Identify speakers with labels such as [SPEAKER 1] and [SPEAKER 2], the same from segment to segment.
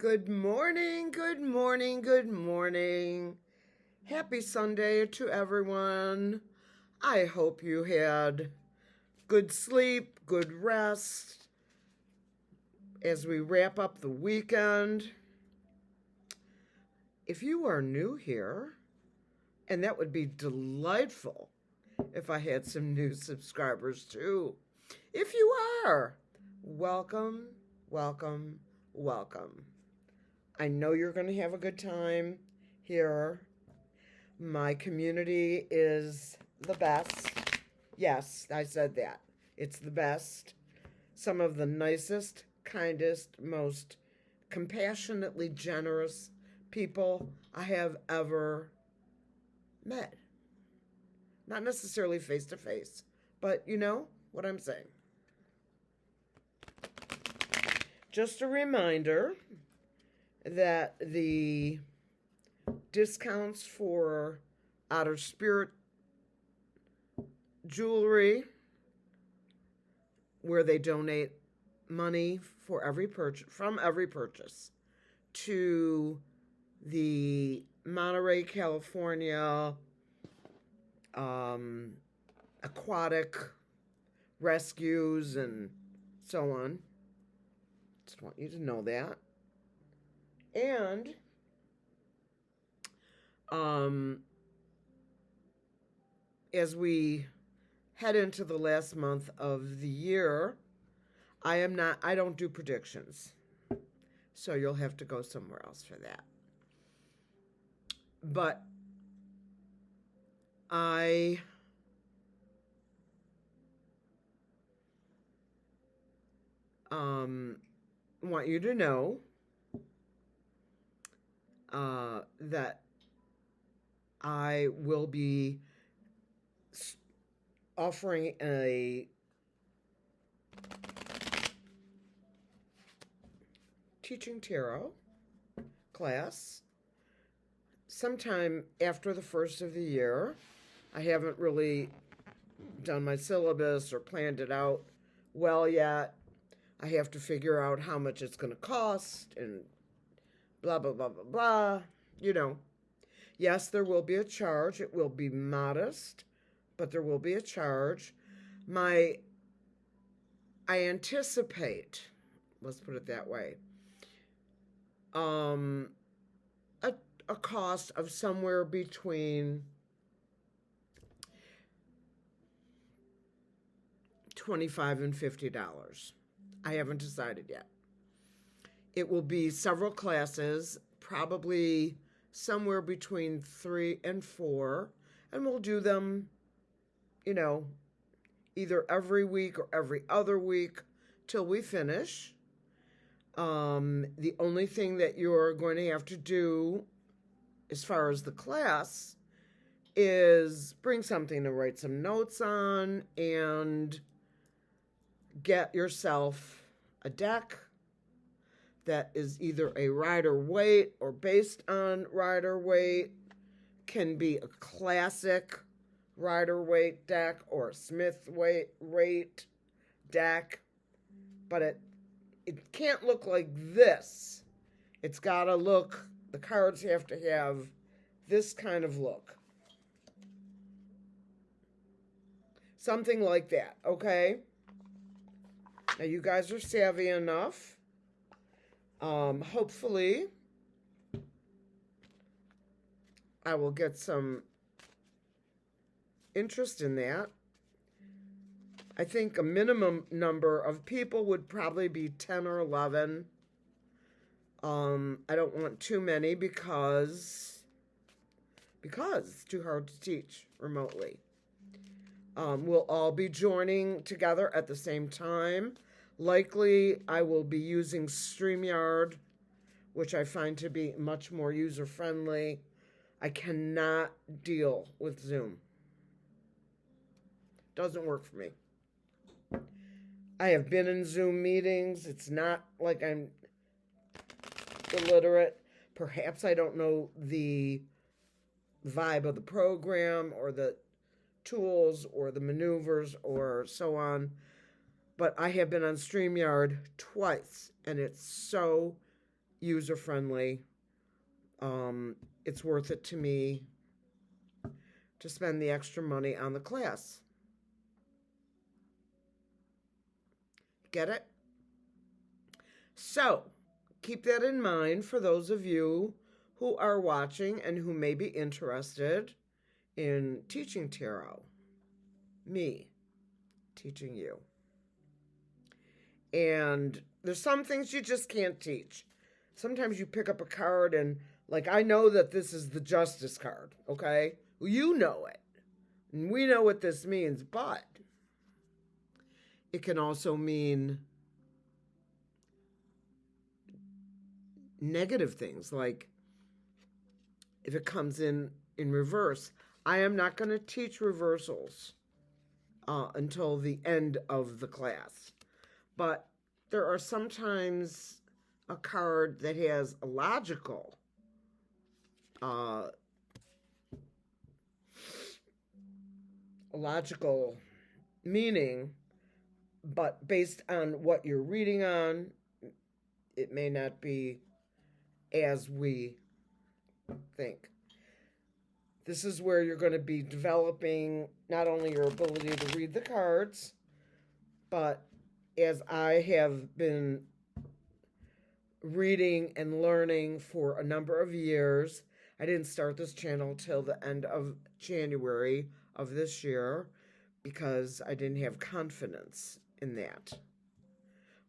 [SPEAKER 1] Good morning, good morning, good morning. Happy Sunday to everyone. I hope you had good sleep, good rest as we wrap up the weekend. If you are new here, and that would be delightful if I had some new subscribers too. If you are, welcome, welcome, welcome. I know you're going to have a good time here. My community is the best. Yes, I said that. It's the best. Some of the nicest, kindest, most compassionately generous people I have ever met. Not necessarily face to face, but you know what I'm saying. Just a reminder that the discounts for Outer Spirit jewelry, where they donate money for every purchase, from every purchase, to the Monterey, California aquatic rescues and so on. Just want you to know that. And as we head into the last month of the year, I don't do predictions. So you'll have to go somewhere else for that. But I want you to know that I will be offering a teaching tarot class sometime after the first of the year. I haven't really done my syllabus or planned it out well yet. I have to figure out how much it's going to cost and blah, blah, blah, blah, blah. You know, yes, there will be a charge. It will be modest, but there will be a charge. I anticipate, let's put it that way, a cost of somewhere between $25 and $50. I haven't decided yet. It will be several classes, probably somewhere between 3 and 4, and we'll do them, you know, either every week or every other week till we finish. The only thing that you're going to have to do as far as the class is bring something to write some notes on and get yourself a deck that is either a Rider-Waite or based on Rider-Waite, can be a classic Rider-Waite deck or a Smith-Waite deck, but it can't look like this. It's got to look, the cards have to have this kind of look. Something like that, okay? Now, you guys are savvy enough. Hopefully, I will get some interest in that. I think a minimum number of people would probably be 10 or 11. I don't want too many because it's too hard to teach remotely. We'll all be joining together at the same time. Likely, I will be using StreamYard, which I find to be much more user-friendly. I cannot deal with Zoom. Doesn't work for me. I have been in Zoom meetings. It's not like I'm illiterate. Perhaps I don't know the vibe of the program or the tools or the maneuvers or so on. But I have been on StreamYard twice, and it's so user-friendly. It's worth it to me to spend the extra money on the class. Get it? So, keep that in mind for those of you who are watching and who may be interested in teaching tarot. Me teaching you. And there's some things you just can't teach. Sometimes you pick up a card and, like, I know that this is the Justice card, okay? Well, you know it. And we know what this means, but it can also mean negative things, like if it comes in reverse. I am not going to teach reversals until the end of the class. But there are sometimes a card that has a logical meaning, but based on what you're reading on, it may not be as we think. This is where you're going to be developing not only your ability to read the cards, but as I have been reading and learning for a number of years, I didn't start this channel till the end of January of this year because I didn't have confidence in that.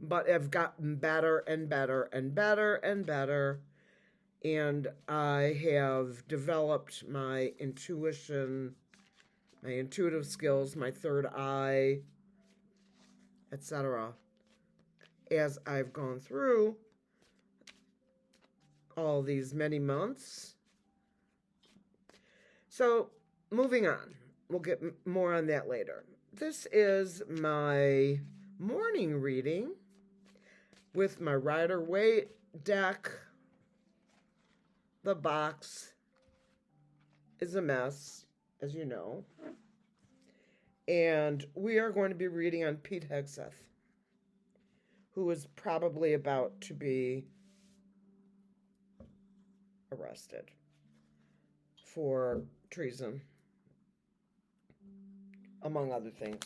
[SPEAKER 1] But I've gotten better and better and better and better. And I have developed my intuition, my intuitive skills, my third eye, etc. as I've gone through all these many months. So, moving on. We'll get more on that later. This is my morning reading with my Rider-Waite deck. The box is a mess, as you know. And we are going to be reading on Pete Hegseth, who is probably about to be arrested for treason, among other things.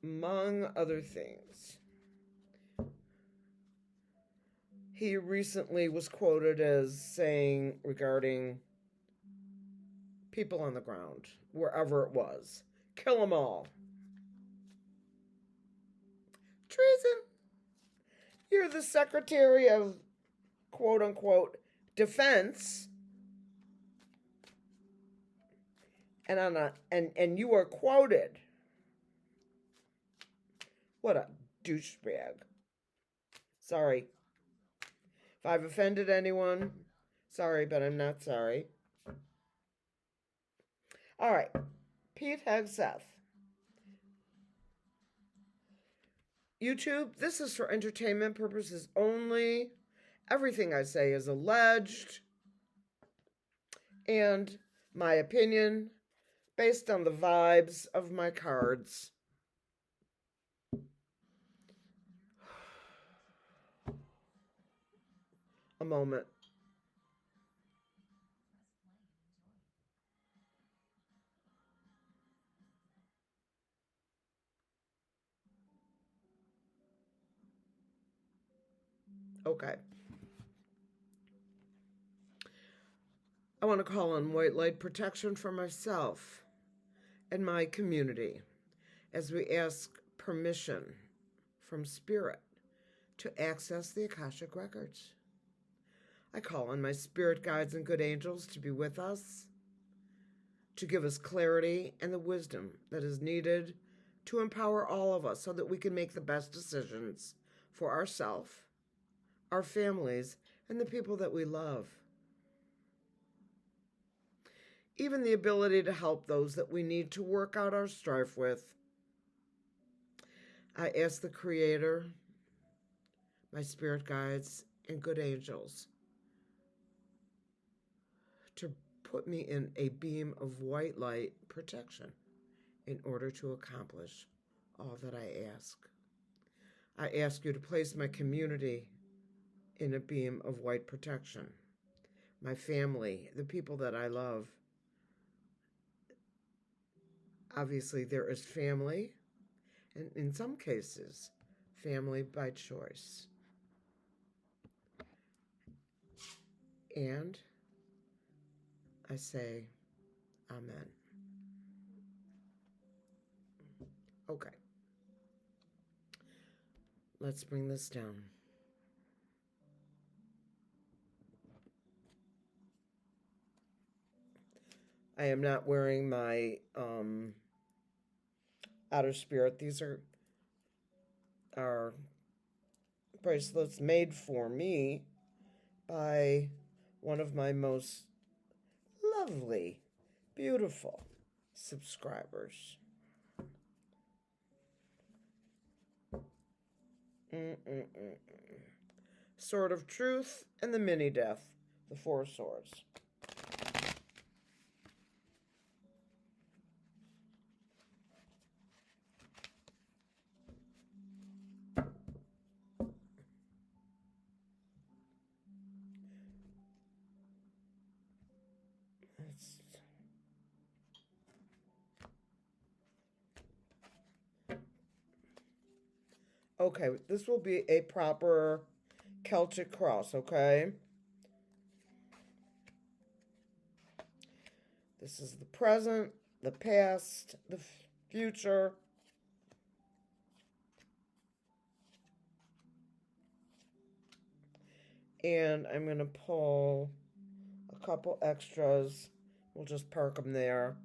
[SPEAKER 1] Among other things. He recently was quoted as saying regarding people on the ground, wherever it was, kill them all. Treason. You're the Secretary of quote-unquote defense, and you are quoted. What a douchebag. Sorry. If I've offended anyone, sorry, but I'm not sorry. All right. Pete Hegseth. YouTube, this is for entertainment purposes only. Everything I say is alleged. And my opinion based on the vibes of my cards. A moment. Okay. I want to call on white light protection for myself and my community as we ask permission from Spirit to access the Akashic Records. I call on my spirit guides and good angels to be with us, to give us clarity and the wisdom that is needed to empower all of us so that we can make the best decisions for ourselves, our families, and the people that we love. Even the ability to help those that we need to work out our strife with. I ask the Creator, my spirit guides, and good angels to put me in a beam of white light protection in order to accomplish all that I ask. I ask you to place my community in a beam of white protection. My family, the people that I love. Obviously, there is family, and in some cases, family by choice. And I say, Amen. Okay. Let's bring this down. I am not wearing my outer spirit. These are bracelets made for me by one of my most lovely, beautiful subscribers. Sword of Truth and the Mini Death, the Four Swords. Okay, this will be a proper Celtic cross, okay? This is the present, the past, the future. And I'm going to pull a couple extras. We'll just park them there.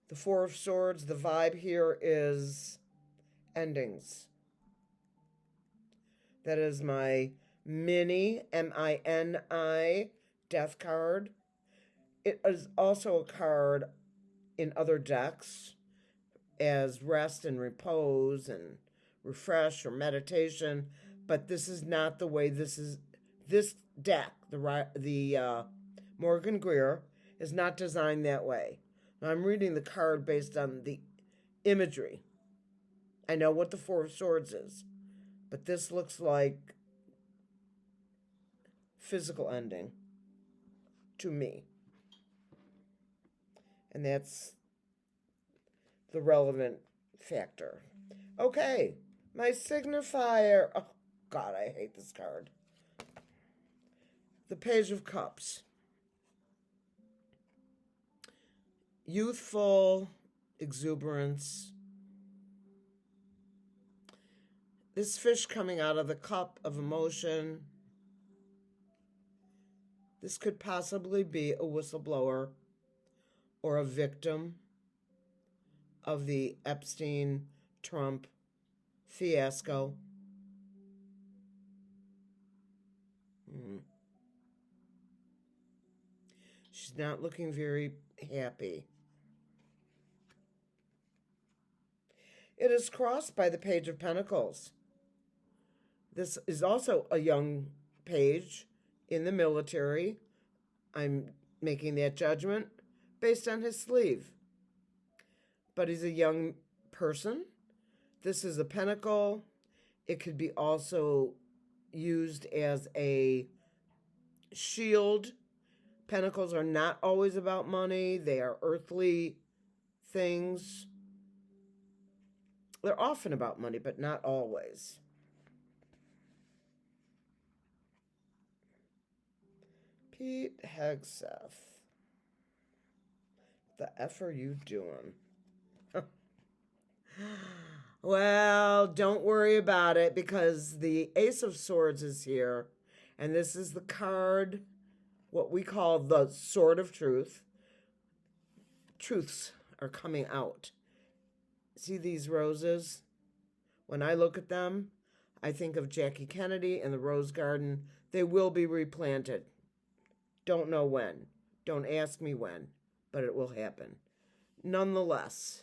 [SPEAKER 1] The Four of Swords, the vibe here is endings. That is my mini, M-I-N-I, death card. It is also a card in other decks as rest and repose and refresh or meditation, but this is not the way this deck, the Morgan Greer, is not designed that way. Now, I'm reading the card based on the imagery. I know what the Four of Swords is, but this looks like physical ending to me. And that's the relevant factor. Okay, my signifier. Oh, God, I hate this card. The Page of Cups. Youthful exuberance. This fish coming out of the cup of emotion. This could possibly be a whistleblower or a victim of the Epstein-Trump fiasco. She's not looking very happy. It is crossed by the Page of Pentacles. This is also a young page in the military. I'm making that judgment based on his sleeve. But he's a young person. This is a pentacle. It could be also used as a shield. Pentacles are not always about money. They are earthly things. They're often about money, but not always. Pete Hegseth. The F are you doing? Well, don't worry about it because the Ace of Swords is here. And this is the card, what we call the Sword of Truth. Truths are coming out. See these roses? When I look at them, I think of Jackie Kennedy and the Rose Garden. They will be replanted. Don't know when. Don't ask me when, but it will happen. Nonetheless,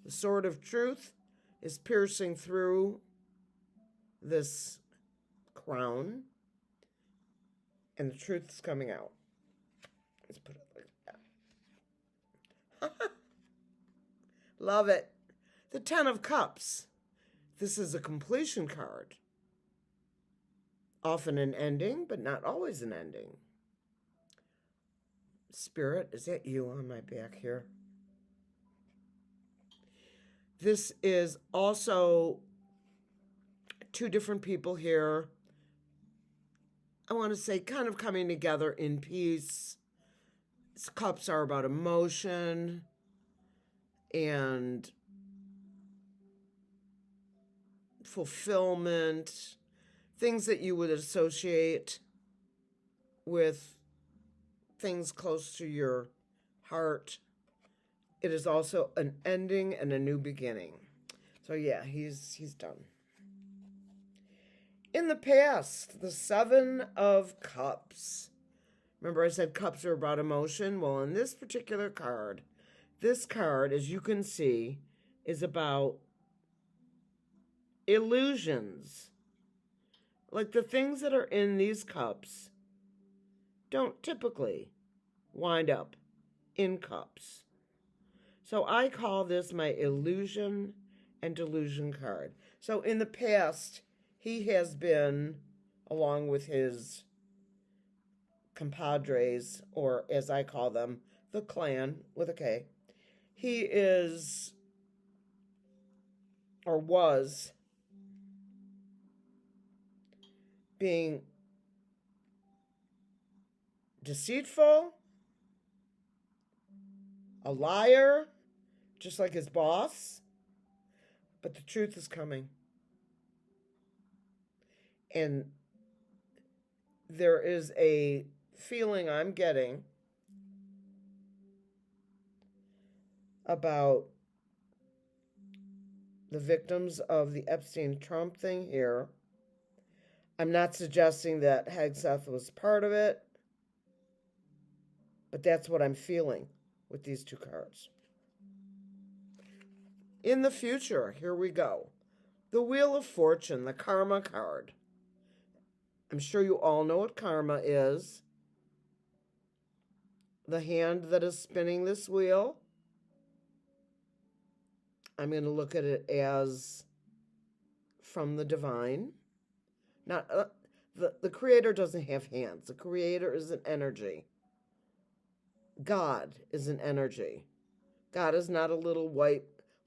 [SPEAKER 1] the Sword of Truth is piercing through this crown, and the truth is coming out. Let's put it like that. Love it. The Ten of Cups. This is a completion card. Often an ending, but not always an ending. Spirit, is that you on my back here? This is also two different people here. I want to say kind of coming together in peace. These cups are about emotion and fulfillment, things that you would associate with things close to your heart. It is also an ending and a new beginning. So yeah, he's done. In the past, the Seven of Cups. Remember I said cups are about emotion? Well, in this particular card, this card, as you can see, is about illusions. Like the things that are in these cups don't typically wind up in cups. So I call this my illusion and delusion card. So in the past, he has been, along with his compadres, or as I call them, the clan with a K, he is, or was, being deceitful, a liar, just like his boss. But the truth is coming. And there is a feeling I'm getting about the victims of the Epstein-Trump thing here. I'm not suggesting that Hegseth was part of it, but that's what I'm feeling with these two cards. In the future, here we go. The Wheel of Fortune, the Karma card. I'm sure you all know what karma is. The hand that is spinning this wheel. I'm going to look at it as from the divine. Not the creator doesn't have hands. The creator is an energy. God is an energy. God is not a little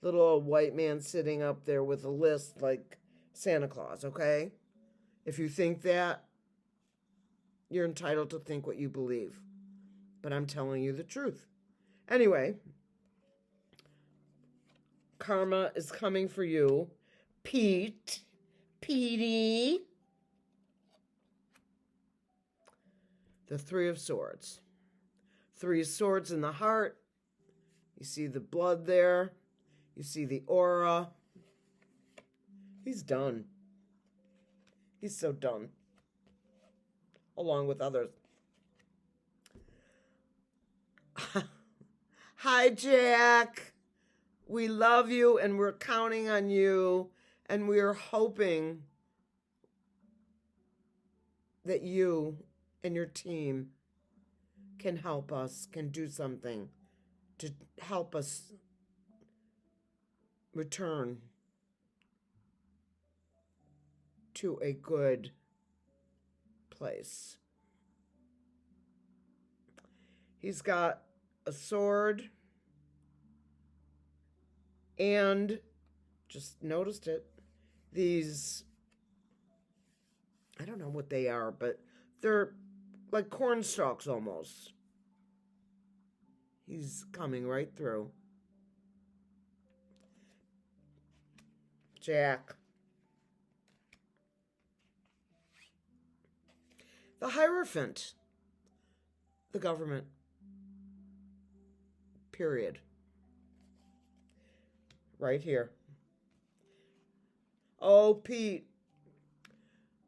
[SPEAKER 1] old white man sitting up there with a list like Santa Claus, okay? If you think that, you're entitled to think what you believe. But I'm telling you the truth. Anyway, karma is coming for you. Petey. The Three of Swords. Three swords in the heart. You see the blood there. You see the aura. He's done. He's so done. Along with others. Hi, Jack. We love you and we're counting on you. And we're hoping that you and your team can help us, can do something to help us return to a good place. He's got a sword and, just noticed it, these, I don't know what they are, but they're like corn stalks almost. He's coming right through. Jack. The Hierophant. The government. Period. Right here. Oh, Pete.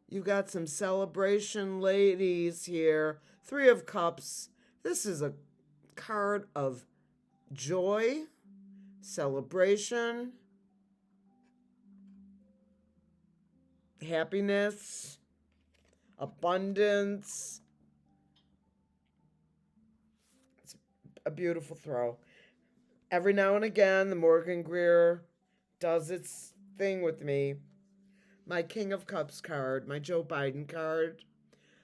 [SPEAKER 1] You got some celebration ladies here. Three of Cups. This is a card of joy, celebration, happiness, abundance. It's a beautiful throw. Every now and again, the Morgan Greer does its thing with me. My King of Cups card, my Joe Biden card,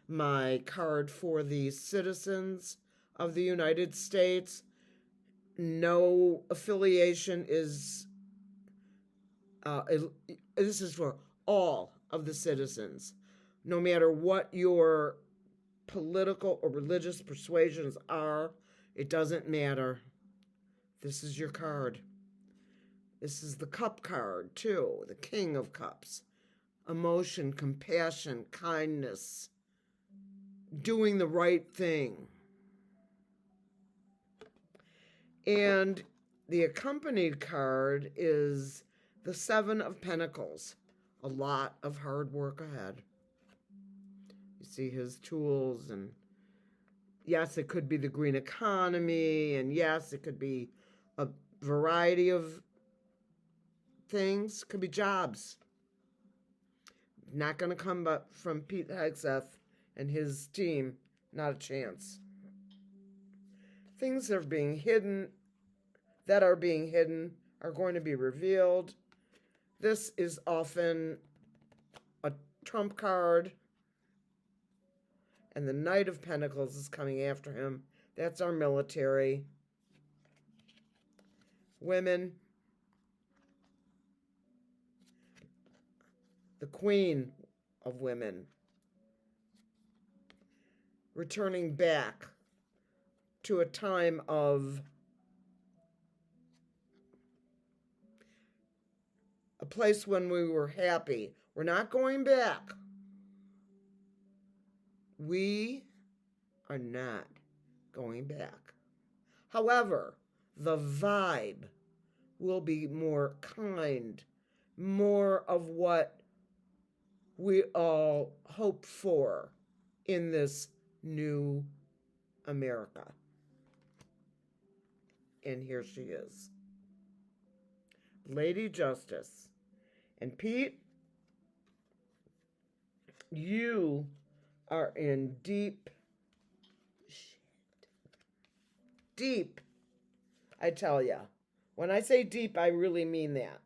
[SPEAKER 1] my card for the citizens of the United States. No affiliation is, this is for all of the citizens. No matter what your political or religious persuasions are, it doesn't matter. This is your card. This is the cup card, too, the King of Cups. Emotion, compassion, kindness, doing the right thing. And the accompanied card is the Seven of Pentacles. A lot of hard work ahead. You see his tools, and yes, it could be the green economy, and yes, it could be a variety of things. Could be jobs. Not going to come from Pete Hegseth and his team. Not a chance. Things that are being hidden are going to be revealed. This is often a trump card. And the Knight of Pentacles is coming after him. That's our military. Women. The Queen of Women. Returning back to a time of a place when we were happy. We're not going back. We are not going back. However, the vibe will be more kind, more of what we all hope for in this new America. And here she is. Lady Justice. And Pete, you are in deep, I tell ya. When I say deep, I really mean that.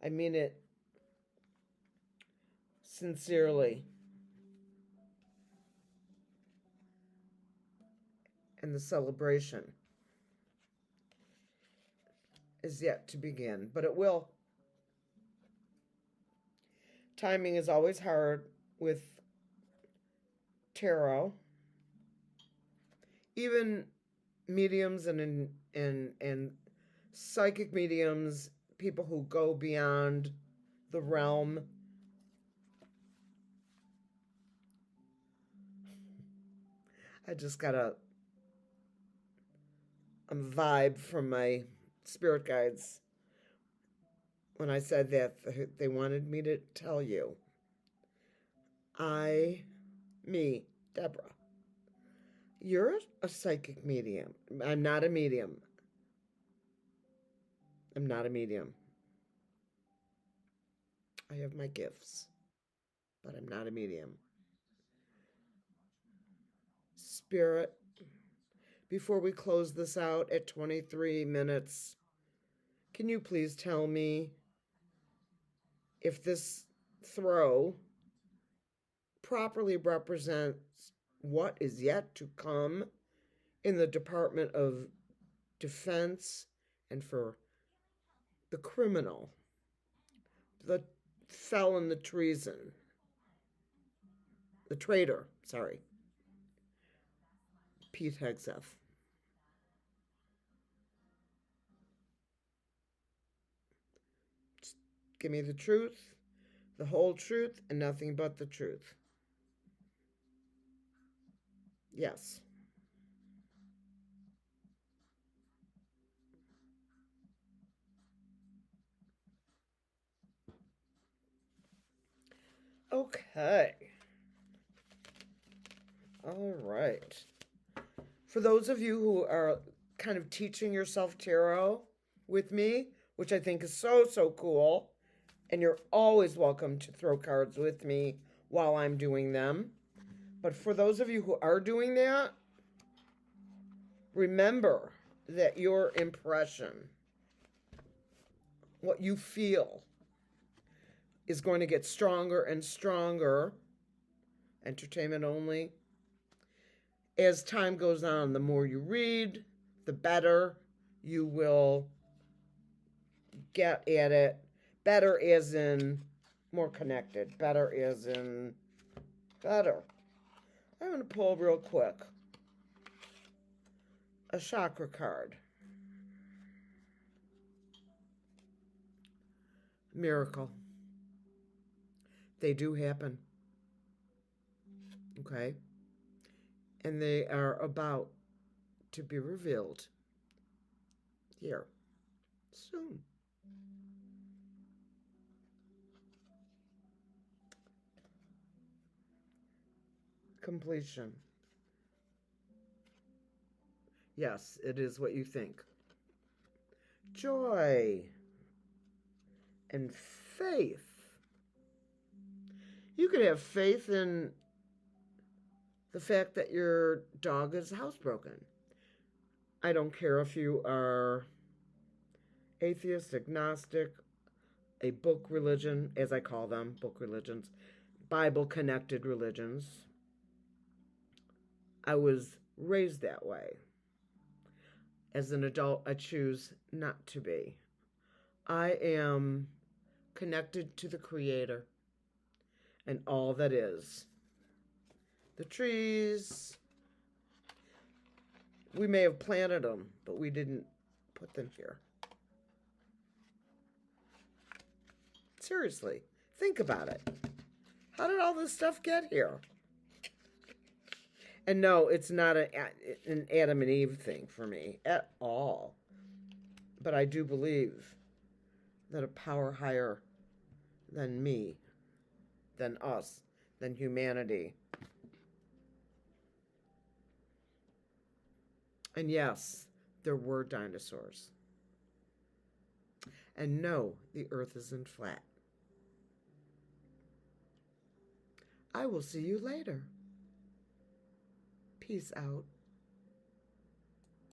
[SPEAKER 1] I mean it sincerely. And the celebration is yet to begin, but it will. Timing is always hard with tarot. Even mediums and psychic mediums, people who go beyond the realm, I just got a vibe from my spirit guides when I said that they wanted me to tell you. Deborah, you're a psychic medium. I'm not a medium. I'm not a medium. I have my gifts, but I'm not a medium. Spirit, before we close this out at 23 minutes, can you please tell me if this throw properly represents what is yet to come in the Department of Defense and for the criminal, the felon, the treason, the traitor, Pete Hegseth. Just give me the truth, the whole truth, and nothing but the truth. Yes. Okay. All right. For those of you who are kind of teaching yourself tarot with me, which I think is so cool, and you're always welcome to throw cards with me while I'm doing them. But for those of you who are doing that, remember that your impression, what you feel, is going to get stronger and stronger, entertainment only. As time goes on, the more you read, the better you will get at it. Better as in more connected. Better as in better. I'm going to pull real quick a chakra card. Miracle. They do happen. Okay? And they are about to be revealed here soon. Completion. Yes, it is what you think. Joy and faith. You could have faith in the fact that your dog is housebroken. I don't care if you are atheist, agnostic, a book religion, as I call them, book religions, Bible-connected religions. I was raised that way. As an adult, I choose not to be. I am connected to the Creator and all that is. The trees, we may have planted them, but we didn't put them here. Seriously, think about it. How did all this stuff get here? And no, it's not an Adam and Eve thing for me at all. But I do believe that a power higher than me, than us, than humanity. And yes, there were dinosaurs. And no, the earth isn't flat. I will see you later. Peace out.